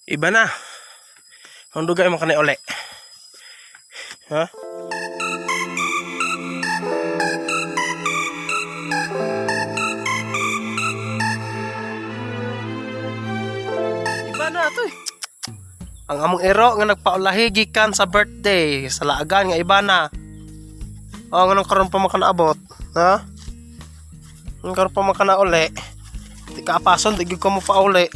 Iba na. Ang dugay mo kanay uli. Ha? Iba na ito eh. Ang among ero nga nagpaulahi gikan sa birthday sa laagan nga iba na. O nga nang karon pa makanaabot, ha? Nang karon pa makanauli. Di ka apason, di ko mo pauli.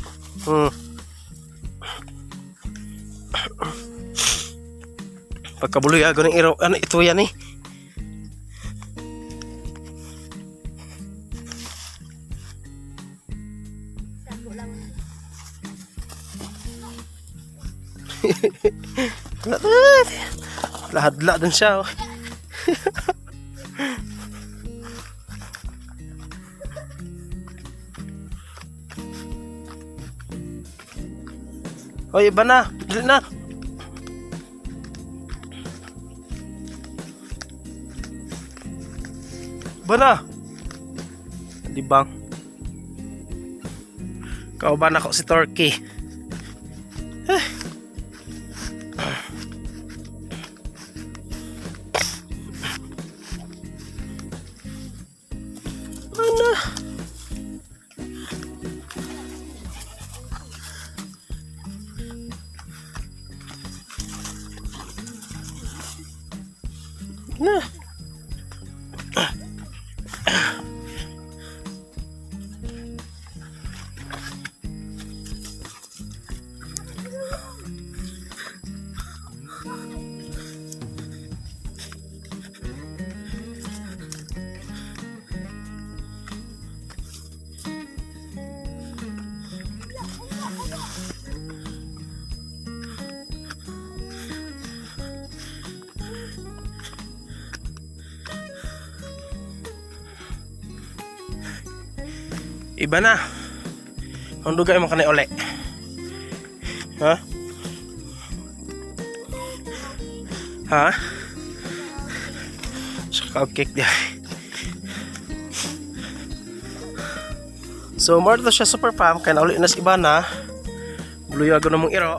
Pagkabuloy ago ng ero, ano ito yan eh. Lahadla din siya oh. Oy, iba na, dili na. Iba na. Di bang? Kauban ako si Turkey. Ano? Na. Iba na. Ang dugay mo kanay uli. Ha? Ha? Saka cake dia. So, more to siya super farm kaya nauli na si Ivana. Buluyago na mong iro.